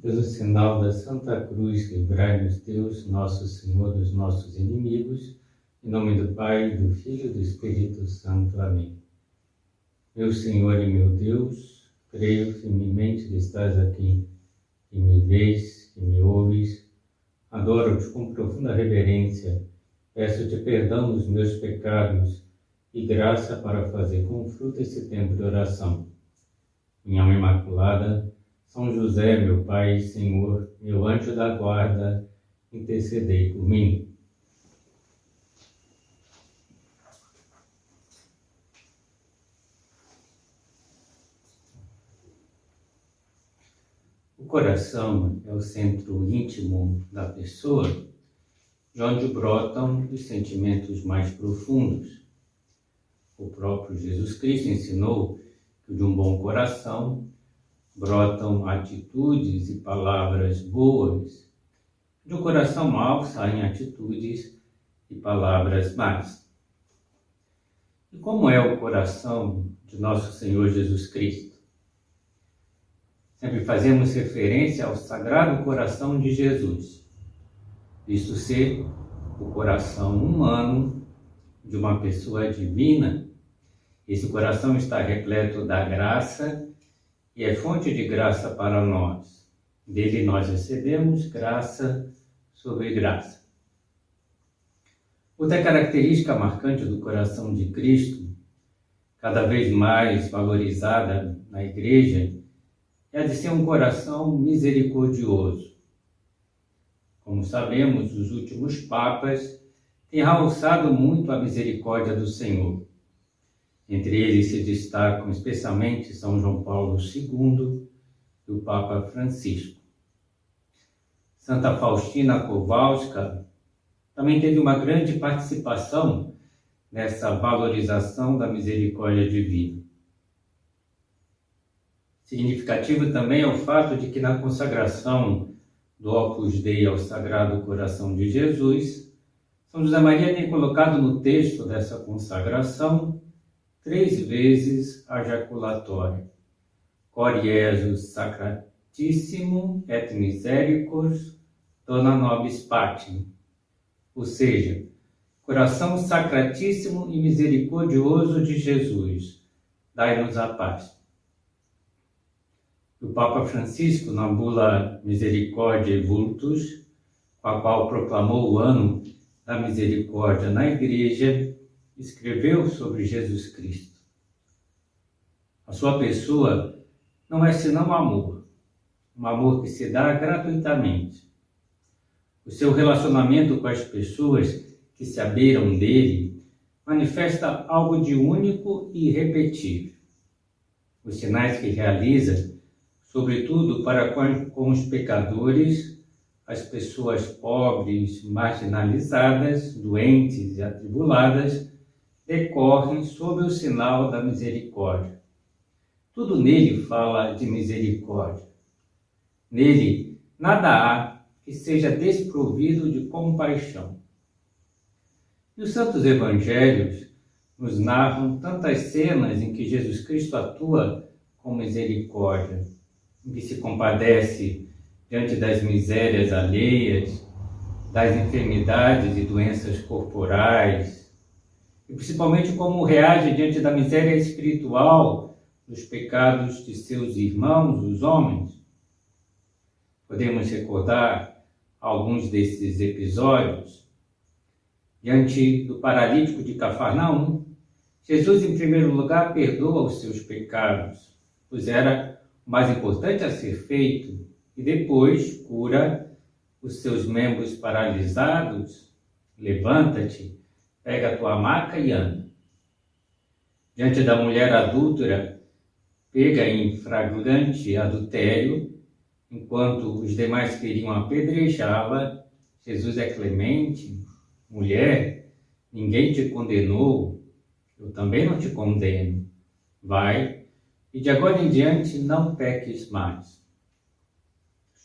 Pelo sinal da Santa Cruz, livrai-nos Deus, nosso Senhor, dos nossos inimigos, em nome do Pai, do Filho e do Espírito Santo. Amém. Meu Senhor e meu Deus, creio firmemente que estás aqui, que me vês, que me ouves. Adoro-te com profunda reverência. Peço-te perdão dos meus pecados e graça para fazer com fruto esse tempo de oração. Minha Mãe Imaculada, São José, meu Pai e Senhor, meu anjo da guarda, intercedei por mim. O coração é o centro íntimo da pessoa, de onde brotam os sentimentos mais profundos. O próprio Jesus Cristo ensinou que de um bom coração brotam atitudes e palavras boas. De um coração mau saem atitudes e palavras más. E como é o coração de nosso Senhor Jesus Cristo? Sempre fazemos referência ao Sagrado Coração de Jesus, visto ser o coração humano de uma pessoa divina. Esse coração está repleto da graça e é fonte de graça para nós. Dele nós recebemos graça sobre graça. Outra característica marcante do coração de Cristo, cada vez mais valorizada na Igreja, é a de ser um coração misericordioso. Como sabemos, os últimos papas têm realçado muito a misericórdia do Senhor. Entre eles se destacam especialmente São João Paulo II e o Papa Francisco. Santa Faustina Kowalska também teve uma grande participação nessa valorização da misericórdia divina. Significativo também é o fato de que na consagração do Opus Dei ao Sagrado Coração de Jesus, São José Maria tem colocado no texto dessa consagração 3 vezes a jaculatória. Cor Jesus Sacratissimum et Misericors Dona Nobis Patrim. Ou seja, coração sacratíssimo e misericordioso de Jesus, dai-nos a paz. O Papa Francisco, na bula Misericordiae Vultus, com a qual proclamou o ano da misericórdia na Igreja, escreveu sobre Jesus Cristo. A sua pessoa não é senão amor, um amor que se dá gratuitamente. O seu relacionamento com as pessoas que se abeiram dele manifesta algo de único e irrepetível. Os sinais que realiza, sobretudo para com os pecadores, as pessoas pobres, marginalizadas, doentes e atribuladas, decorrem sob o sinal da misericórdia. Tudo nele fala de misericórdia. Nele nada há que seja desprovido de compaixão. E os santos evangelhos nos narram tantas cenas em que Jesus Cristo atua com misericórdia, em que se compadece diante das misérias alheias, das enfermidades e doenças corporais, e principalmente como reage diante da miséria espiritual, dos pecados de seus irmãos, os homens. Podemos recordar alguns desses episódios. Diante do paralítico de Cafarnaum, Jesus, em primeiro lugar, perdoa os seus pecados, pois era o mais importante a ser feito, e depois cura os seus membros paralisados. Levanta-te, pega a tua maca e anda. Diante da mulher adúltera, pega em flagrante adultério, enquanto os demais queriam apedrejá-la, Jesus é clemente. Mulher, ninguém te condenou, eu também não te condeno. Vai, e de agora em diante não peques mais.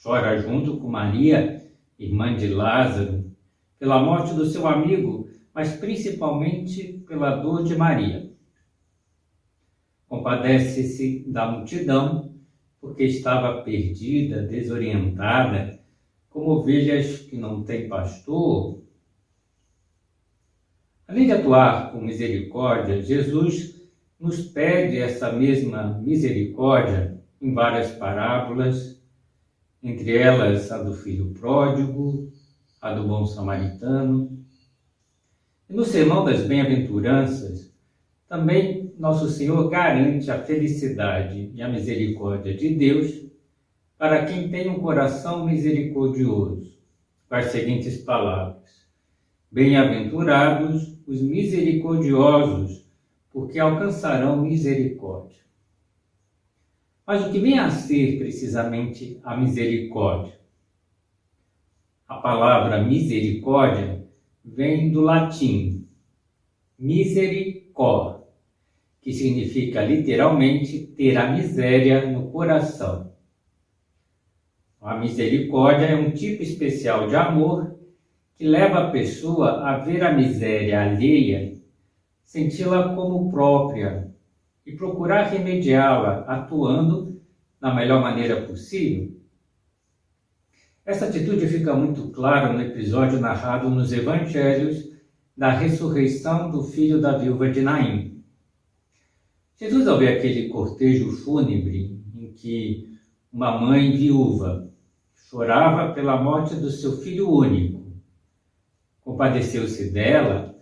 Chora junto com Maria, irmã de Lázaro, pela morte do seu amigo, mas principalmente pela dor de Maria. Compadece-se da multidão, porque estava perdida, desorientada, como ovelhas que não têm pastor. Além de atuar com misericórdia, Jesus nos pede essa mesma misericórdia em várias parábolas, entre elas a do filho pródigo, a do bom samaritano. E no Sermão das Bem-aventuranças, também Nosso Senhor garante a felicidade e a misericórdia de Deus para quem tem um coração misericordioso, com as seguintes palavras: bem-aventurados os misericordiosos, porque alcançarão misericórdia. Mas o que vem a ser precisamente a misericórdia? A palavra misericórdia vem do latim misericor, que significa literalmente ter a miséria no coração. A misericórdia é um tipo especial de amor que leva a pessoa a ver a miséria alheia, senti-la como própria e procurar remediá-la, atuando da melhor maneira possível. Essa atitude fica muito clara no episódio narrado nos Evangelhos da ressurreição do filho da viúva de Naim. Jesus, ao ver aquele cortejo fúnebre em que uma mãe viúva chorava pela morte do seu filho único, compadeceu-se dela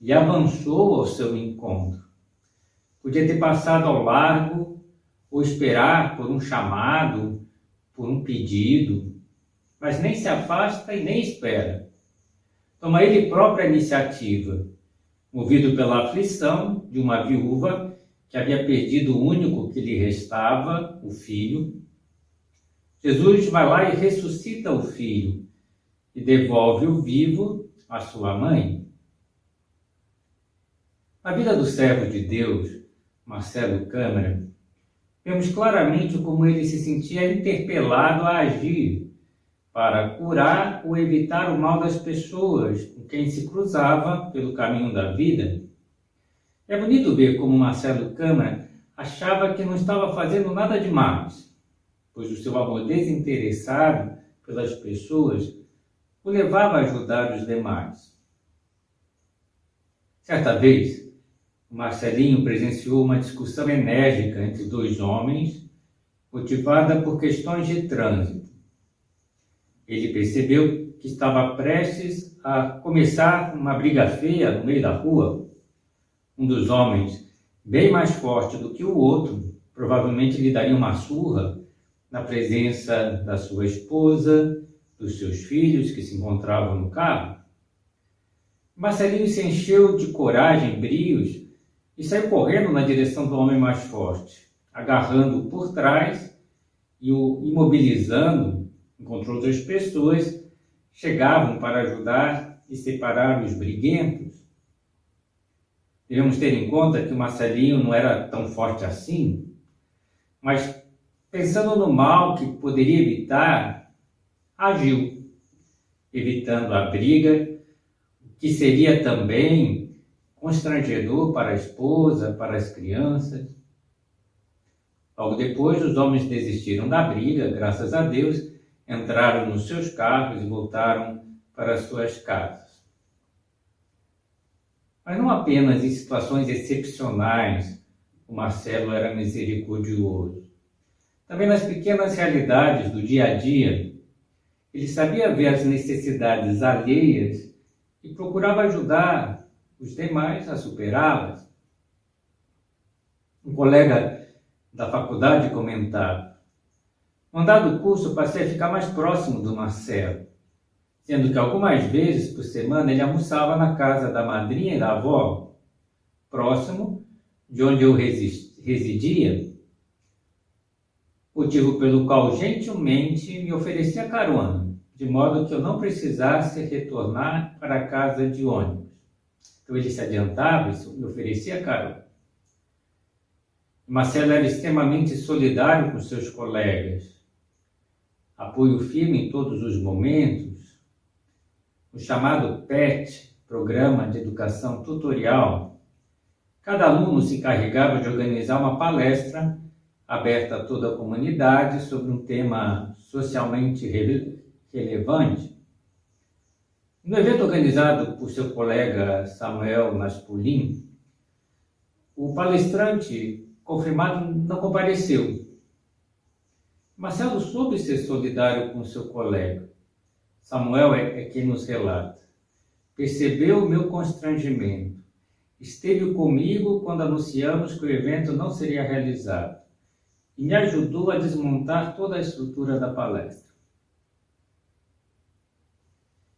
e avançou ao seu encontro. Podia ter passado ao largo ou esperar por um chamado, por um pedido, mas nem se afasta e nem espera. Toma ele própria iniciativa, movido pela aflição de uma viúva que havia perdido o único que lhe restava, o filho. Jesus vai lá e ressuscita o filho e devolve-o vivo à sua mãe. Na vida do servo de Deus, Marcelo Câmara, vemos claramente como ele se sentia interpelado a agir para curar ou evitar o mal das pessoas com quem se cruzava pelo caminho da vida. É bonito ver como Marcelo Câmara achava que não estava fazendo nada demais, pois o seu amor desinteressado pelas pessoas o levava a ajudar os demais. Certa vez, o Marcelinho presenciou uma discussão enérgica entre dois homens, motivada por questões de trânsito. Ele percebeu que estava prestes a começar uma briga feia no meio da rua. Um dos homens, bem mais forte do que o outro, provavelmente lhe daria uma surra na presença da sua esposa, dos seus filhos que se encontravam no carro. Marcelinho se encheu de coragem e brios e saiu correndo na direção do homem mais forte, agarrando-o por trás e o imobilizando. Encontrou outras pessoas, chegavam para ajudar e separar os briguentos. Devemos ter em conta que o Marcelinho não era tão forte assim, mas pensando no mal que poderia evitar, agiu, evitando a briga, que seria também constrangedor para a esposa, para as crianças. Logo depois, os homens desistiram da briga, graças a Deus, entraram nos seus carros e voltaram para as suas casas. Mas não apenas em situações excepcionais o Marcelo era misericordioso. Também nas pequenas realidades do dia a dia, ele sabia ver as necessidades alheias e procurava ajudar os demais a superá-las. Um colega da faculdade comentava: no dado curso, passei a ficar mais próximo do Marcelo, sendo que algumas vezes por semana ele almoçava na casa da madrinha e da avó, próximo de onde eu residia, motivo pelo qual gentilmente me oferecia carona, de modo que eu não precisasse retornar para casa de ônibus. Então ele se adiantava e me oferecia carona. Marcelo era extremamente solidário com seus colegas, apoio firme em todos os momentos. O chamado PET, Programa de Educação Tutorial, cada aluno se encarregava de organizar uma palestra aberta a toda a comunidade sobre um tema socialmente relevante. No evento organizado por seu colega Samuel Maspolin, o palestrante confirmado não compareceu. Marcelo soube ser solidário com seu colega. Samuel é quem nos relata. Percebeu o meu constrangimento. Esteve comigo quando anunciamos que o evento não seria realizado e me ajudou a desmontar toda a estrutura da palestra.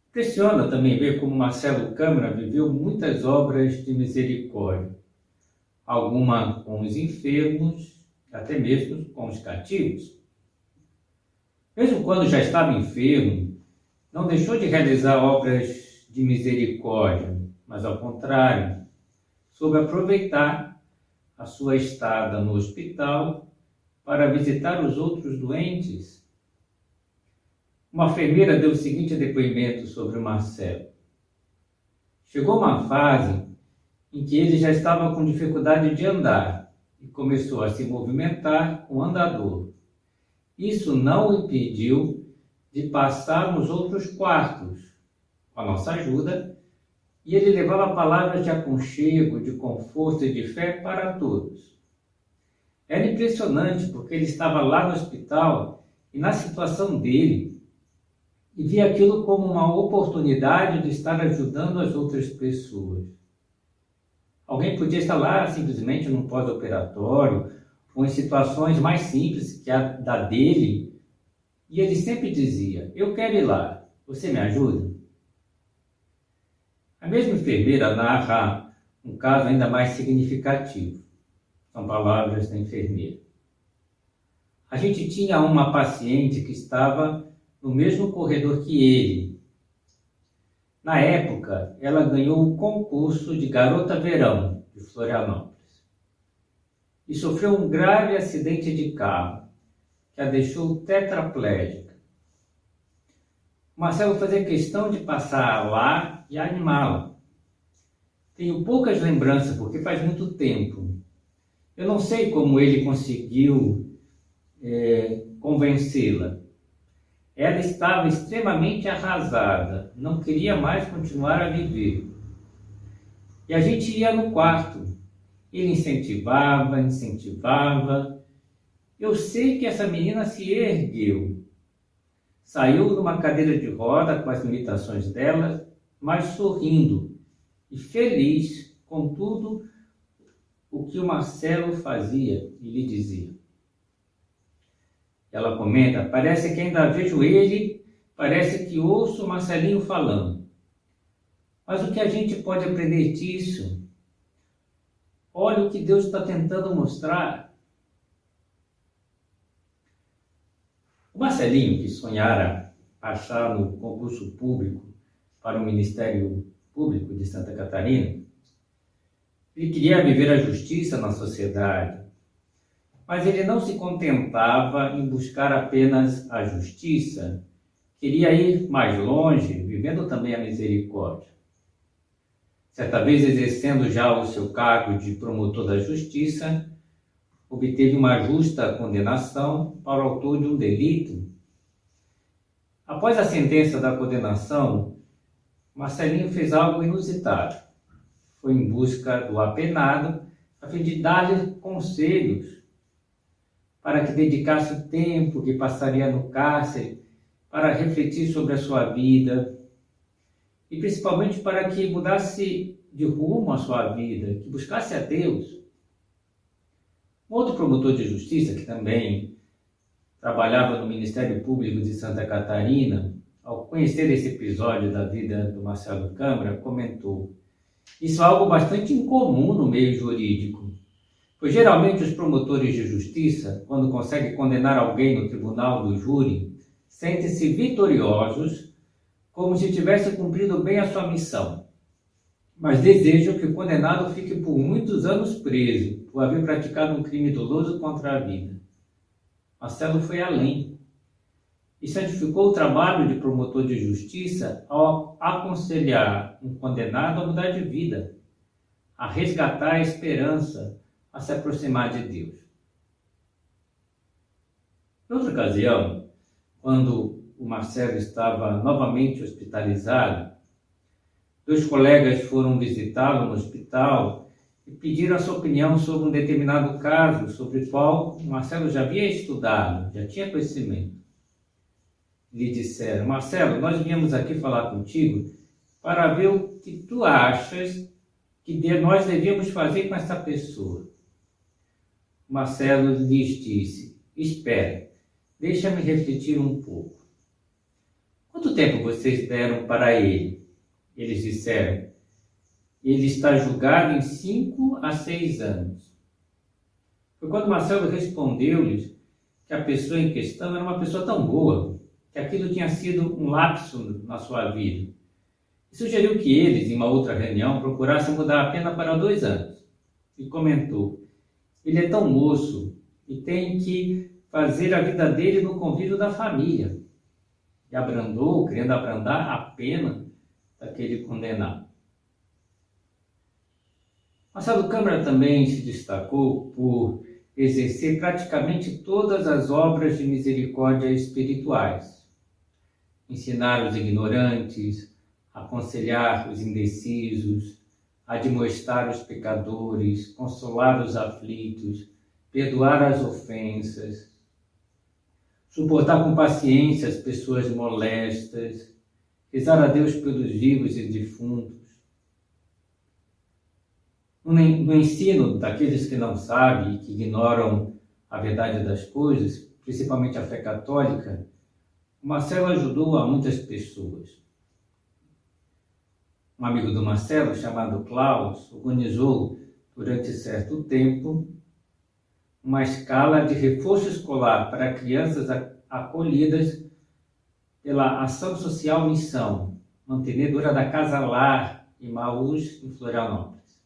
Impressiona também ver como Marcelo Câmara viveu muitas obras de misericórdia, alguma com os enfermos, até mesmo com os cativos. Mesmo quando já estava enfermo, não deixou de realizar obras de misericórdia, mas ao contrário, soube aproveitar a sua estada no hospital para visitar os outros doentes. Uma enfermeira deu o seguinte depoimento sobre o Marcelo. Chegou uma fase em que ele já estava com dificuldade de andar e começou a se movimentar com andador. Isso não o impediu de passar nos outros quartos, com a nossa ajuda, e ele levava palavras de aconchego, de conforto e de fé para todos. Era impressionante porque ele estava lá no hospital e na situação dele, e via aquilo como uma oportunidade de estar ajudando as outras pessoas. Alguém podia estar lá simplesmente num pós-operatório, ou em situações mais simples que a da dele, e ele sempre dizia, eu quero ir lá, você me ajuda? A mesma enfermeira narra um caso ainda mais significativo. São palavras da enfermeira. A gente tinha uma paciente que estava no mesmo corredor que ele. Na época, ela ganhou o concurso de Garota Verão de Florianópolis e sofreu um grave acidente de carro que a deixou tetraplégica. Marcelo fazia questão de passar lá e animá-la. Tenho poucas lembranças porque faz muito tempo. Eu não sei como ele conseguiu convencê-la. Ela estava extremamente arrasada, não queria mais continuar a viver. E a gente ia no quarto. Ele incentivava. Eu sei que essa menina se ergueu. Saiu numa cadeira de roda com as limitações dela, mas sorrindo e feliz com tudo o que o Marcelo fazia e lhe dizia. Ela comenta, parece que ainda vejo ele, parece que ouço o Marcelinho falando. Mas o que a gente pode aprender disso? Olha o que Deus está tentando mostrar. O Marcelinho, que sonhara passar no concurso público para o Ministério Público de Santa Catarina, ele queria viver a justiça na sociedade, mas ele não se contentava em buscar apenas a justiça, queria ir mais longe, vivendo também a misericórdia. Certa vez, exercendo já o seu cargo de promotor da justiça, obteve uma justa condenação para o autor de um delito. Após a sentença da condenação, Marcelinho fez algo inusitado. Foi em busca do apenado, a fim de dar-lhe conselhos, para que dedicasse o tempo que passaria no cárcere para refletir sobre a sua vida e principalmente para que mudasse de rumo a sua vida, que buscasse a Deus. Um outro promotor de justiça, que também trabalhava no Ministério Público de Santa Catarina, ao conhecer esse episódio da vida do Marcelo Câmara, comentou: isso é algo bastante incomum no meio jurídico, pois geralmente os promotores de justiça, quando conseguem condenar alguém no tribunal do júri, sentem-se vitoriosos, como se tivesse cumprido bem a sua missão, mas desejam que o condenado fique por muitos anos preso, por haver praticado um crime doloso contra a vida. Marcelo foi além e santificou o trabalho de promotor de justiça ao aconselhar um condenado a mudar de vida, a resgatar a esperança, a se aproximar de Deus. Em outra ocasião, quando o Marcelo estava novamente hospitalizado, dois colegas foram visitá-lo no hospital e pediram a sua opinião sobre um determinado caso, sobre o qual o Marcelo já havia estudado, já tinha conhecimento. Lhe disseram: Marcelo, nós viemos aqui falar contigo para ver o que tu achas que nós devíamos fazer com essa pessoa. Marcelo lhes disse: espere, deixa-me refletir um pouco. Quanto tempo vocês deram para ele? Eles disseram: ele está julgado em 5 a 6 anos. Foi quando Marcelo respondeu-lhes que a pessoa em questão era uma pessoa tão boa, que aquilo tinha sido um lapso na sua vida. E sugeriu que eles, em uma outra reunião, procurassem mudar a pena para 2 anos. E comentou: ele é tão moço e tem que fazer a vida dele no convívio da família. E abrandou, querendo abrandar a pena daquele condenado. Marcelo Câmara também se destacou por exercer praticamente todas as obras de misericórdia espirituais. Ensinar os ignorantes, aconselhar os indecisos, admoestar os pecadores, consolar os aflitos, perdoar as ofensas, suportar com paciência as pessoas molestas, rezar a Deus pelos vivos e defuntos. No ensino daqueles que não sabem e que ignoram a verdade das coisas, principalmente a fé católica, o Marcelo ajudou a muitas pessoas. Um amigo do Marcelo, chamado Klaus, organizou durante certo tempo uma escala de reforço escolar para crianças acolhidas pela Ação Social Missão, mantenedora da Casa Lar Emaús, em Florianópolis.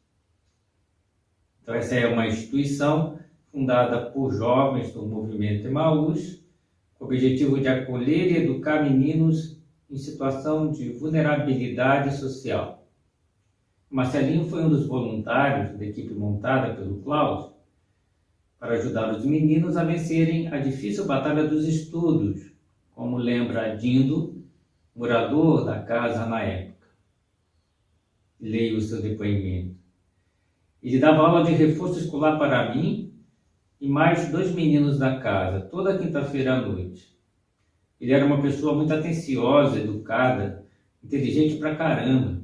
Então, essa é uma instituição fundada por jovens do movimento Emaús, com o objetivo de acolher e educar meninos em situação de vulnerabilidade social. Marcelinho foi um dos voluntários da equipe montada pelo Klaus para ajudar os meninos a vencerem a difícil batalha dos estudos, como lembra Dindo, morador da casa na época. Leio o seu depoimento. Ele dava aula de reforço escolar para mim e mais 2 meninos da casa, toda quinta-feira à noite. Ele era uma pessoa muito atenciosa, educada, inteligente pra caramba.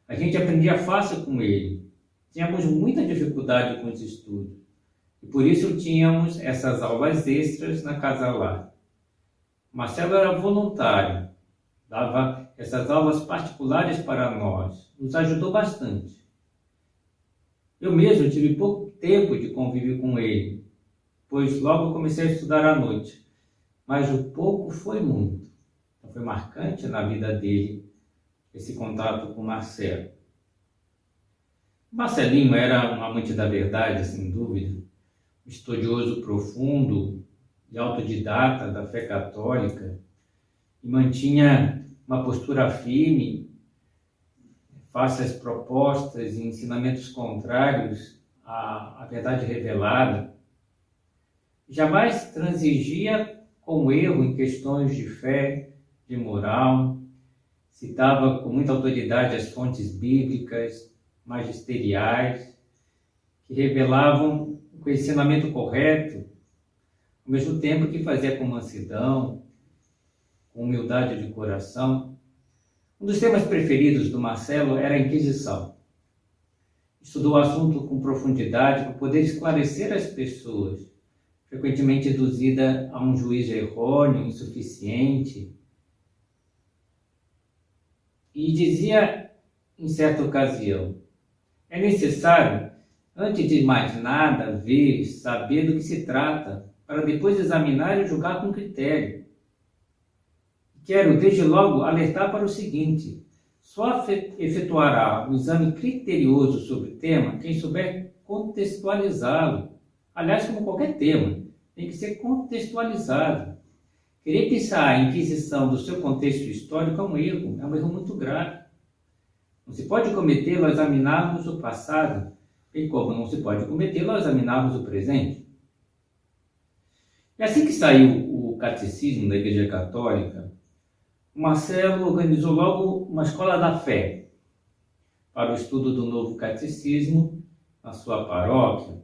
A gente aprendia fácil com ele. Tínhamos muita dificuldade com os estudos. E por isso tínhamos essas aulas extras na casa lá. Marcelo era voluntário, dava essas aulas particulares para nós, nos ajudou bastante. Eu mesmo tive pouco tempo de convívio com ele, pois logo comecei a estudar à noite, mas o pouco foi muito. Então, foi marcante na vida dele esse contato com Marcelo. Marcelinho era um amante da verdade, sem dúvida, um estudioso profundo e autodidata da fé católica, e mantinha uma postura firme face às propostas e ensinamentos contrários à verdade revelada. Jamais transigia com erro em questões de fé, de moral, citava com muita autoridade as fontes bíblicas, magisteriais, que revelavam o ensinamento correto, ao mesmo tempo que fazia com mansidão, com humildade de coração. Um dos temas preferidos do Marcelo era a Inquisição. Estudou o assunto com profundidade para poder esclarecer as pessoas, frequentemente induzida a um juízo errôneo, insuficiente. E dizia, em certa ocasião, é necessário, antes de mais nada, ver, saber do que se trata, para depois examinar e julgar com critério. Quero, desde logo, alertar para o seguinte: só efetuará um exame criterioso sobre o tema quem souber contextualizá-lo. Aliás, como qualquer tema, tem que ser contextualizado. Querer pensar a Inquisição do seu contexto histórico é um erro muito grave. Não se pode cometê-lo ao examinarmos o passado, bem como não se pode cometê-lo ao examinarmos o presente. E assim que saiu catecismo da Igreja Católica, o Marcelo organizou logo uma escola da fé para o estudo do novo catecismo na sua paróquia.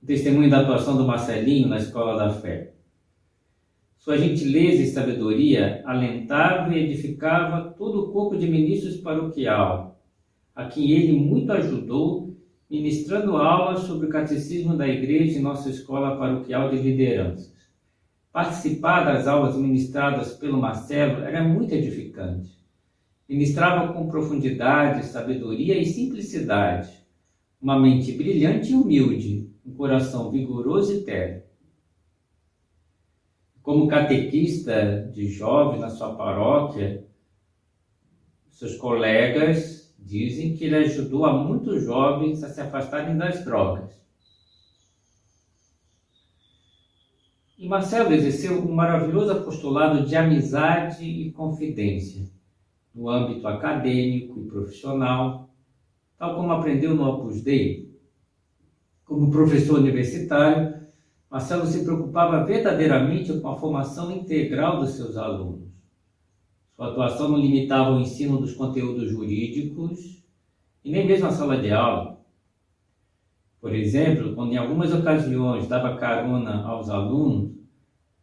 O testemunho da atuação do Marcelinho na escola da fé. Sua gentileza e sabedoria alentava e edificava todo o corpo de ministros paroquial, a quem ele muito ajudou, ministrando aulas sobre o catecismo da Igreja em nossa escola paroquial de lideranças. Participar das aulas ministradas pelo Marcelo era muito edificante. Ministrava com profundidade, sabedoria e simplicidade, uma mente brilhante e humilde, um coração vigoroso e terno. Como catequista de jovens na sua paróquia, seus colegas dizem que ele ajudou a muitos jovens a se afastarem das drogas. E Marcelo exerceu um maravilhoso apostolado de amizade e confidência no âmbito acadêmico e profissional, tal como aprendeu no Opus Dei. Como professor universitário, Marcelo se preocupava verdadeiramente com a formação integral dos seus alunos. Sua atuação não limitava o ensino dos conteúdos jurídicos e nem mesmo a sala de aula. Por exemplo, quando em algumas ocasiões dava carona aos alunos,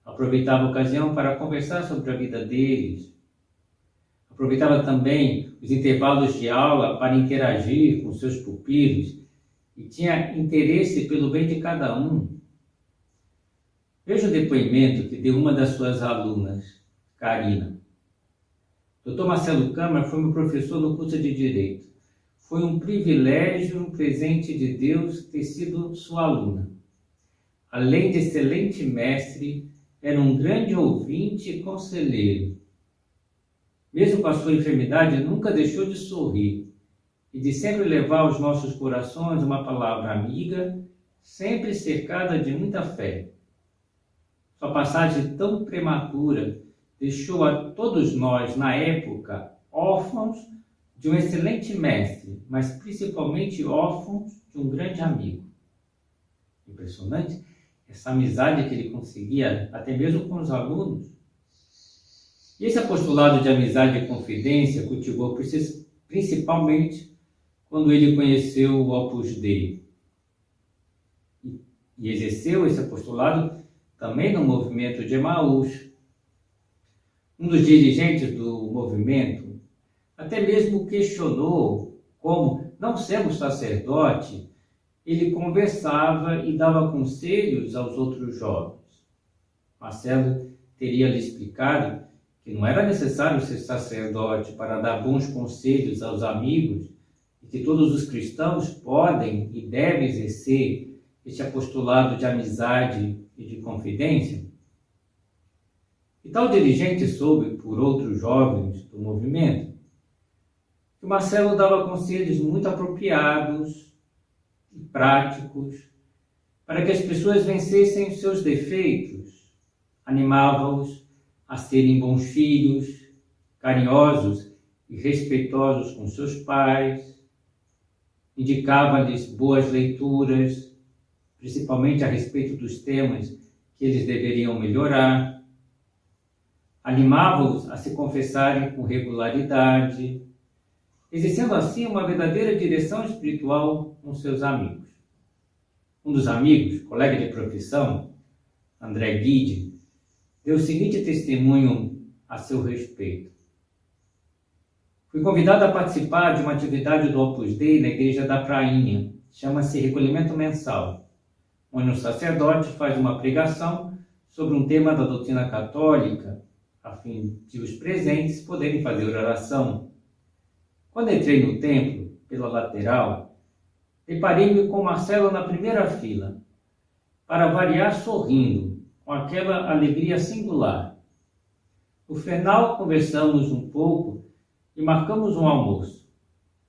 aproveitava a ocasião para conversar sobre a vida deles. Aproveitava também os intervalos de aula para interagir com seus pupilos e tinha interesse pelo bem de cada um. Veja o depoimento que deu uma das suas alunas, Karina. Dr. Marcelo Câmara foi meu professor no curso de Direito. Foi um privilégio, um presente de Deus ter sido sua aluna. Além de excelente mestre, era um grande ouvinte e conselheiro. Mesmo com a sua enfermidade, nunca deixou de sorrir e de sempre levar aos nossos corações uma palavra amiga, sempre cercada de muita fé. Sua passagem tão prematura deixou a todos nós, na época, órfãos de um excelente mestre, mas principalmente órfãos de um grande amigo. Impressionante essa amizade que ele conseguia, até mesmo com os alunos. E esse apostolado de amizade e confidência cultivou principalmente quando ele conheceu o Opus Dei. E exerceu esse apostolado também no movimento de Emaús. Um dos dirigentes do movimento até mesmo questionou como, não sendo sacerdote, ele conversava e dava conselhos aos outros jovens. Marcelo teria lhe explicado que não era necessário ser sacerdote para dar bons conselhos aos amigos e que todos os cristãos podem e devem exercer este apostolado de amizade e de confidência. E tal dirigente soube, por outros jovens do movimento, que o Marcelo dava conselhos muito apropriados e práticos para que as pessoas vencessem os seus defeitos, animava-os a serem bons filhos, carinhosos e respeitosos com seus pais, indicava-lhes boas leituras, principalmente a respeito dos temas que eles deveriam melhorar, animava-os a se confessarem com regularidade, exercendo assim uma verdadeira direção espiritual com seus amigos. Um dos amigos, colega de profissão, André Guide, deu o seguinte testemunho a seu respeito. Fui convidado a participar de uma atividade do Opus Dei na Igreja da Prainha, chama-se Recolhimento Mensal, onde um sacerdote faz uma pregação sobre um tema da doutrina católica, a fim de os presentes poderem fazer oração. Quando entrei no templo, pela lateral, deparei-me com Marcelo na primeira fila, para variar sorrindo, com aquela alegria singular. No final, conversamos um pouco e marcamos um almoço.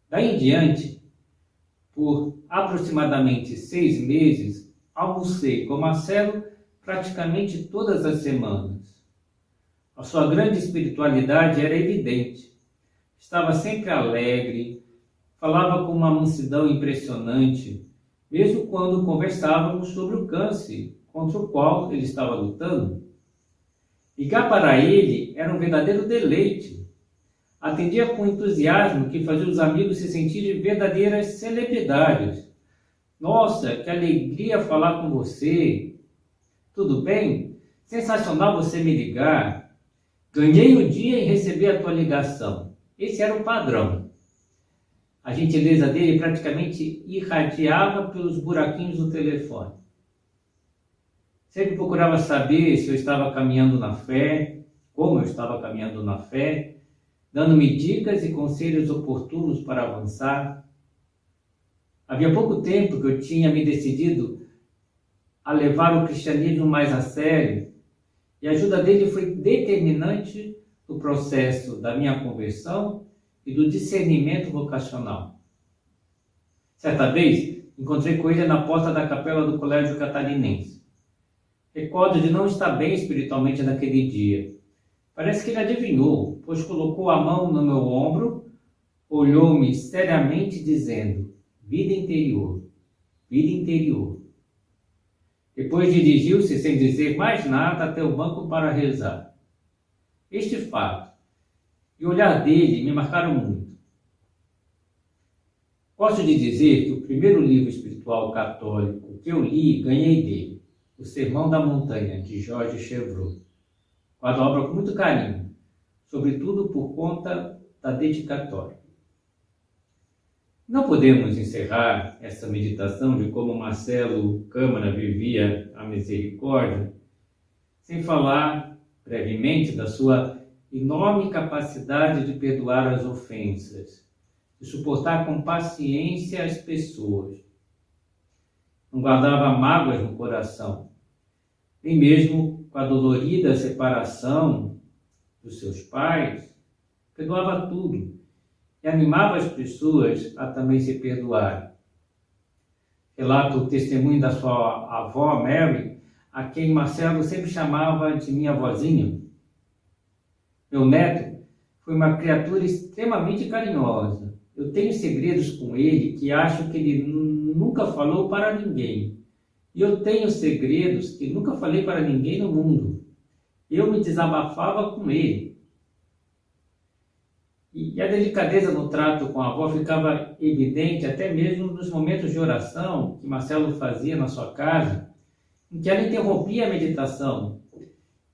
Daí em diante, por aproximadamente 6 meses, almocei com Marcelo praticamente todas as semanas. A sua grande espiritualidade era evidente. Estava sempre alegre, falava com uma mansidão impressionante, mesmo quando conversávamos sobre o câncer contra o qual ele estava lutando. Ligar para ele era um verdadeiro deleite. Atendia com entusiasmo que fazia os amigos se sentirem verdadeiras celebridades. Nossa, que alegria falar com você! Tudo bem? Sensacional você me ligar. Ganhei o dia em receber a tua ligação. Esse era o padrão. A gentileza dele praticamente irradiava pelos buraquinhos do telefone. Sempre procurava saber se eu estava caminhando na fé, como eu estava caminhando na fé, dando-me dicas e conselhos oportunos para avançar. Havia pouco tempo que eu tinha me decidido a levar o cristianismo mais a sério, e a ajuda dele foi determinante no processo da minha conversão e do discernimento vocacional. Certa vez, encontrei com ele na porta da capela do Colégio Catarinense. Recordo de não estar bem espiritualmente naquele dia. Parece que ele adivinhou, pois colocou a mão no meu ombro, olhou-me seriamente dizendo: vida interior, vida interior. Depois dirigiu-se sem dizer mais nada até o banco para rezar. Este fato e o olhar dele me marcaram muito. Gosto de dizer que o primeiro livro espiritual católico que eu li, ganhei dele, O Sermão da Montanha, de George Chevreul. Guardo a obra com muito carinho, sobretudo por conta da dedicatória. Não podemos encerrar essa meditação de como Marcelo Câmara vivia a misericórdia sem falar brevemente da sua enorme capacidade de perdoar as ofensas, de suportar com paciência as pessoas. Não guardava mágoas no coração, nem mesmo com a dolorida separação dos seus pais, perdoava tudo e animava as pessoas a também se perdoarem. Relato o testemunho da sua avó, Mary, a quem Marcelo sempre chamava de minha vozinha. Meu neto foi uma criatura extremamente carinhosa. Eu tenho segredos com ele que acho que ele nunca falou para ninguém. E eu tenho segredos que nunca falei para ninguém no mundo. Eu me desabafava com ele. E a delicadeza no trato com a avó ficava evidente até mesmo nos momentos de oração que Marcelo fazia na sua casa, em que ela interrompia a meditação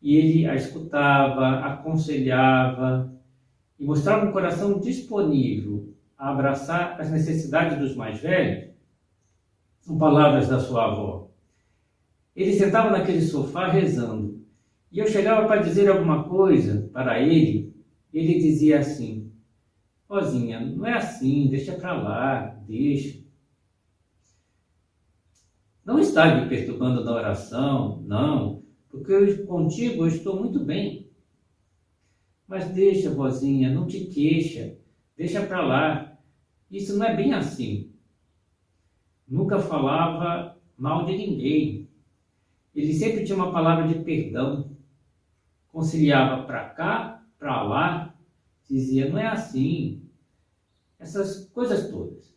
e ele a escutava, aconselhava e mostrava um coração disponível a abraçar as necessidades dos mais velhos. São palavras da sua avó. Ele sentava naquele sofá rezando e eu chegava para dizer alguma coisa para ele e ele dizia assim: vozinha, não é assim, deixa para lá, deixa. Não está me perturbando na oração, não, porque contigo eu estou muito bem. Mas deixa, vozinha, não te queixa, deixa para lá. Isso não é bem assim. Nunca falava mal de ninguém. Ele sempre tinha uma palavra de perdão. Conciliava para cá, para lá, dizia, não é assim. Essas coisas todas.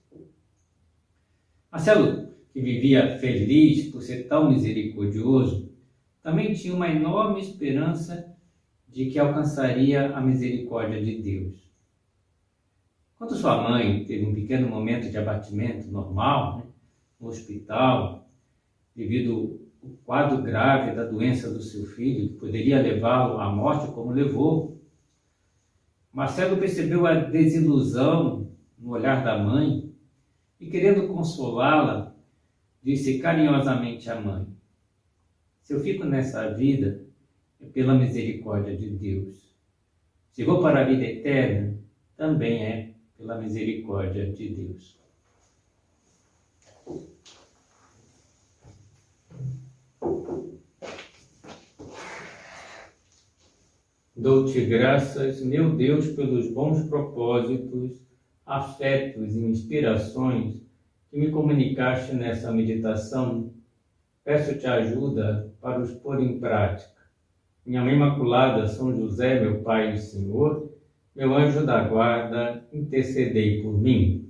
Marcelo, que vivia feliz por ser tão misericordioso, também tinha uma enorme esperança de que alcançaria a misericórdia de Deus. Quando sua mãe teve um pequeno momento de abatimento normal, no hospital, devido ao quadro grave da doença do seu filho, que poderia levá-lo à morte como levou, Marcelo percebeu a desilusão no olhar da mãe e, querendo consolá-la, disse carinhosamente à mãe: se eu fico nessa vida, é pela misericórdia de Deus. Se vou para a vida eterna, também é pela misericórdia de Deus. Dou-te graças, meu Deus, pelos bons propósitos, afetos e inspirações que me comunicaste nessa meditação. Peço-te ajuda para os pôr em prática. Minha Mãe Imaculada, São José, meu Pai e Senhor, meu anjo da guarda, intercedei por mim.